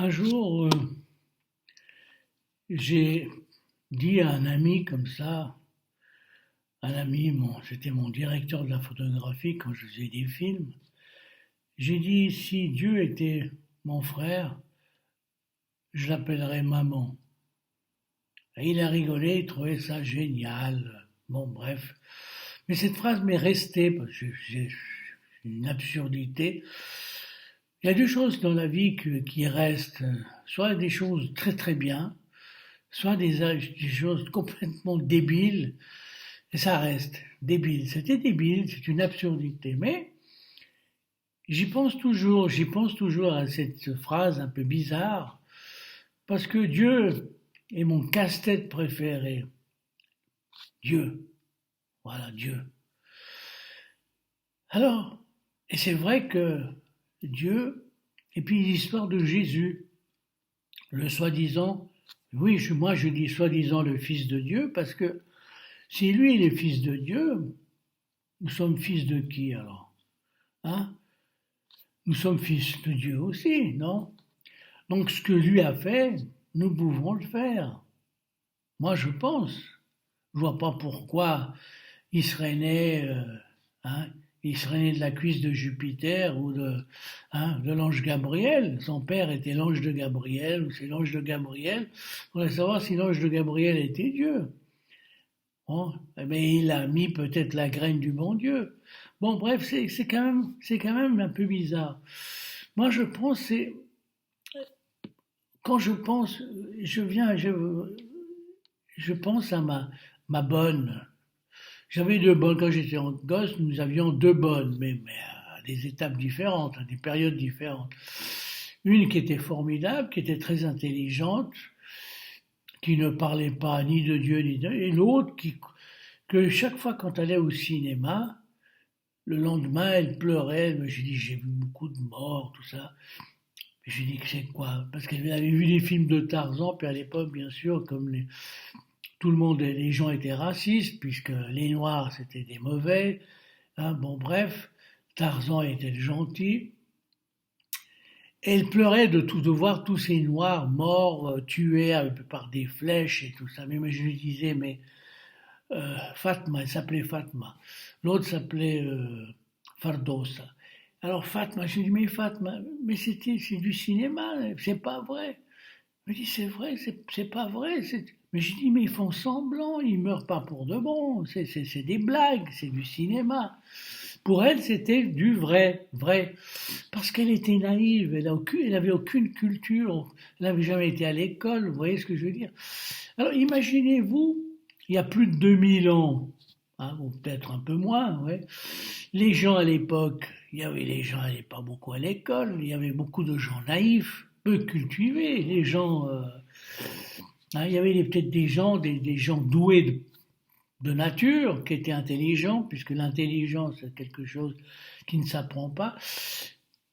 Un jour, j'ai dit à un ami comme ça, un ami, c'était mon directeur de la photographie quand je faisais des films, j'ai dit si Dieu était mon frère, je l'appellerais maman. Et il a rigolé, il trouvait ça génial. Bon, bref. Mais cette phrase m'est restée parce que c'est une absurdité. Il y a deux choses dans la vie qui restent, soit des choses très très bien, soit des choses complètement débiles, et ça reste débile. C'était débile, c'est une absurdité. Mais j'y pense toujours à cette phrase un peu bizarre, parce que Dieu est mon casse-tête préféré. Dieu, voilà, Dieu. Alors, et c'est vrai que Dieu, et puis l'histoire de Jésus, le soi-disant, oui, moi je dis soi-disant le Fils de Dieu, parce que si lui il est Fils de Dieu, nous sommes fils de qui alors? Hein? Nous sommes fils de Dieu aussi, non? Donc ce que lui a fait, nous pouvons le faire. Moi je pense. Je vois pas pourquoi il serait né, hein, il serait né de la cuisse de Jupiter ou de l'ange Gabriel. Son père était l'ange de Gabriel, ou c'est l'ange de Gabriel. Il faudrait savoir si l'ange de Gabriel était Dieu. Bon, mais il a mis peut-être la graine du bon Dieu. Bon, bref, c'est quand même un peu bizarre. Moi, je pense, quand je pense, je viens, je pense à ma bonne. J'avais deux bonnes, quand j'étais en gosse, nous avions deux bonnes, mais à des étapes différentes, à des périodes différentes. Une qui était formidable, qui était très intelligente, qui ne parlait pas ni de Dieu ni de... Et l'autre que chaque fois quand elle allait au cinéma, le lendemain, elle pleurait, elle me dit j'ai vu beaucoup de morts, tout ça. Et j'ai dit que c'est quoi? Parce qu'elle avait vu des films de Tarzan, puis à l'époque, bien sûr, comme tout le monde, les gens étaient racistes, puisque les Noirs c'était des mauvais. Hein, bon, bref, Tarzan était le gentil. Et elle pleurait de voir tous ces Noirs morts, tués par des flèches et tout ça. Mais je lui disais, mais Fatma, elle s'appelait Fatma. L'autre s'appelait Fardosa. Alors Fatma, je lui dis, mais Fatma, mais c'est du cinéma, c'est pas vrai. Elle me dit, c'est vrai, c'est pas vrai. Mais je dis, mais ils font semblant, ils meurent pas pour de bon, c'est des blagues, c'est du cinéma. Pour elle, c'était du vrai, vrai. Parce qu'elle était naïve, elle avait aucune culture, elle n'avait jamais été à l'école, vous voyez ce que je veux dire. Alors imaginez-vous, il y a plus de 2000 ans, hein, ou peut-être un peu moins, ouais, les gens à l'époque, les gens n'allaient pas beaucoup à l'école, il y avait beaucoup de gens naïfs, peu cultivés, les gens, hein, il y avait peut-être des gens doués de nature, qui étaient intelligents, puisque l'intelligence c'est quelque chose qui ne s'apprend pas,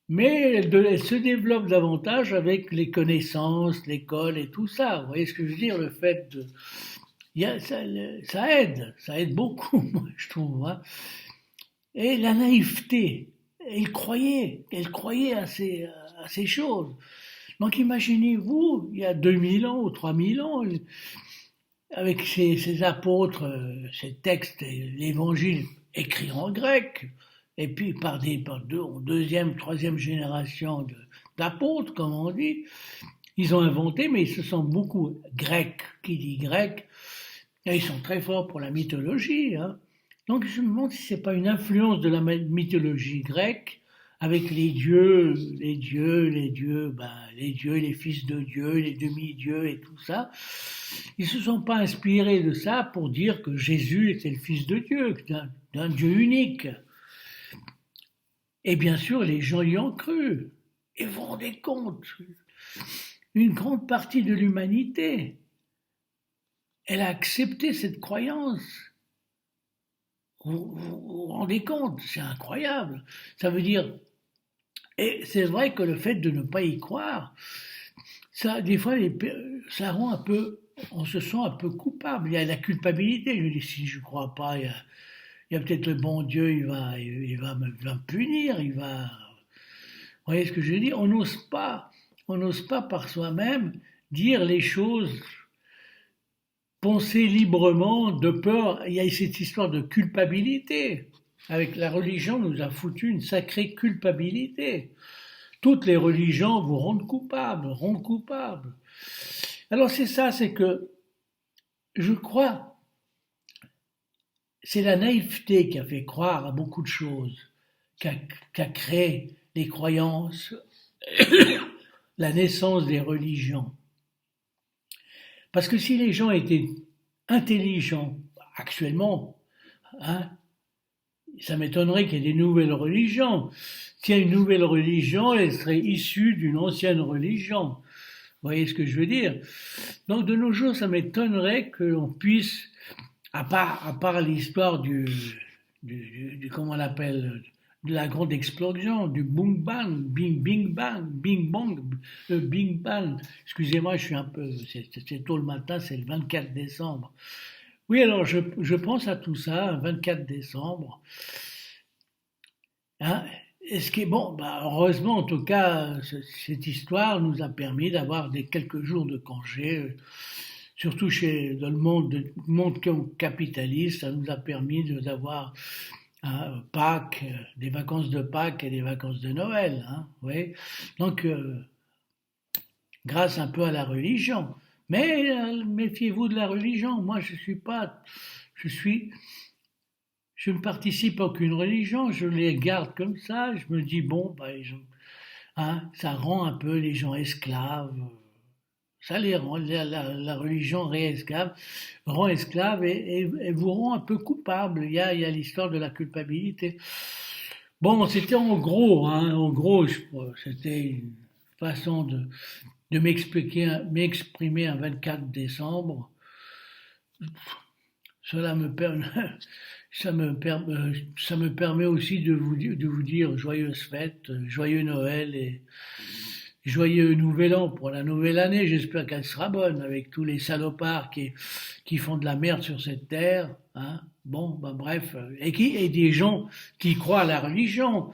mais elle se développe davantage avec les connaissances, l'école et tout ça. Vous voyez ce que je veux dire? Le fait de, ça aide beaucoup, moi, je trouve. Hein. Et la naïveté, elle croyait à ces choses. Donc imaginez-vous, il y a 2000 ans ou 3000 ans, avec ces apôtres, ces textes, l'évangile écrit en grec, et puis en deuxième, troisième génération d'apôtres, comme on dit, ils ont inventé, mais ils se sont beaucoup grecs. Qui dit grec, et ils sont très forts pour la mythologie. Hein. Donc je me demande si c'est pas une influence de la mythologie grecque avec les dieux, les fils de Dieu, les demi-dieux et tout ça. Ils se sont pas inspirés de ça pour dire que Jésus était le fils de Dieu, d'un Dieu unique. Et bien sûr, les gens y ont cru. Et vous vous rendez compte, une grande partie de l'humanité, elle a accepté cette croyance. Vous rendez compte, c'est incroyable. Ça veut dire, et c'est vrai que le fait de ne pas y croire, ça, des fois, ça rend un peu, on se sent un peu coupable. Il y a la culpabilité. Je dis, si je ne crois pas, il y a peut-être le bon Dieu, il va me punir, il va. Vous voyez ce que je veux dire? On n'ose pas on n'ose pas par soi-même dire les choses, penser librement, de peur. Il y a cette histoire de culpabilité. Avec la religion, nous a foutu une sacrée culpabilité. Toutes les religions vous rendent coupable, rendent coupable. Alors c'est ça, c'est que je crois, c'est la naïveté qui a fait croire à beaucoup de choses, qui a créé les croyances, la naissance des religions. Parce que si les gens étaient intelligents actuellement, hein, ça m'étonnerait qu'il y ait des nouvelles religions. S'il y a une nouvelle religion, elle serait issue d'une ancienne religion. Vous voyez ce que je veux dire? Donc de nos jours, ça m'étonnerait qu'on puisse, à part l'histoire comment on l'appelle, de la grande explosion, du boom bang, bing bing bang, bing bang, le bing bang. Excusez-moi, je suis un peu, c'est tôt le matin, c'est le 24 décembre. Oui, alors je pense à tout ça, 24 décembre. Hein, et ce qui est bon, bah, heureusement en tout cas, cette histoire nous a permis d'avoir quelques jours de congé, surtout dans le monde capitaliste, ça nous a permis d'avoir Pâques, des vacances de Pâques et des vacances de Noël. Hein, oui. Donc, grâce un peu à la religion. Mais méfiez-vous de la religion. Moi, je suis, je ne participe à aucune religion. Je les garde comme ça. Je me dis bon, bah, hein, ça rend un peu les gens esclaves. Ça les rend, la religion rend esclaves et vous rend un peu coupables. Il y a l'histoire de la culpabilité. Bon, c'était en gros, hein, c'était une façon de m'exprimer un 24 décembre. Cela me permet, ça me permet aussi de vous dire joyeuses fêtes, joyeux Noël et joyeux nouvel an pour la nouvelle année. J'espère qu'elle sera bonne avec tous les salopards qui font de la merde sur cette terre. Hein. Bon, ben bref, et des gens qui croient à la religion.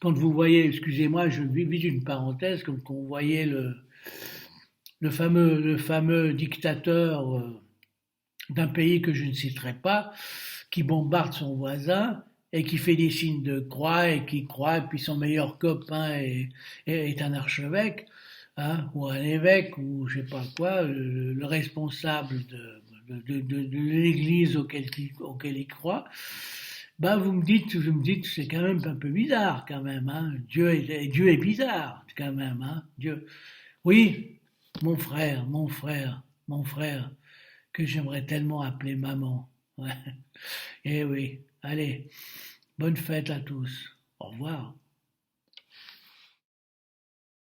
Quand vous voyez, excusez-moi, je vis vite une parenthèse, comme quand vous voyez le fameux dictateur d'un pays que je ne citerai pas, qui bombarde son voisin et qui fait des signes de croix et qui croit, et puis son meilleur copain est un archevêque, hein, ou un évêque, ou je sais pas quoi, le responsable de l'église auquel il croit. Ben vous me dites, c'est quand même un peu bizarre quand même, hein. Dieu est bizarre quand même, hein. Dieu. Oui, mon frère, que j'aimerais tellement appeler maman. Ouais. Eh oui, allez, bonne fête à tous. Au revoir.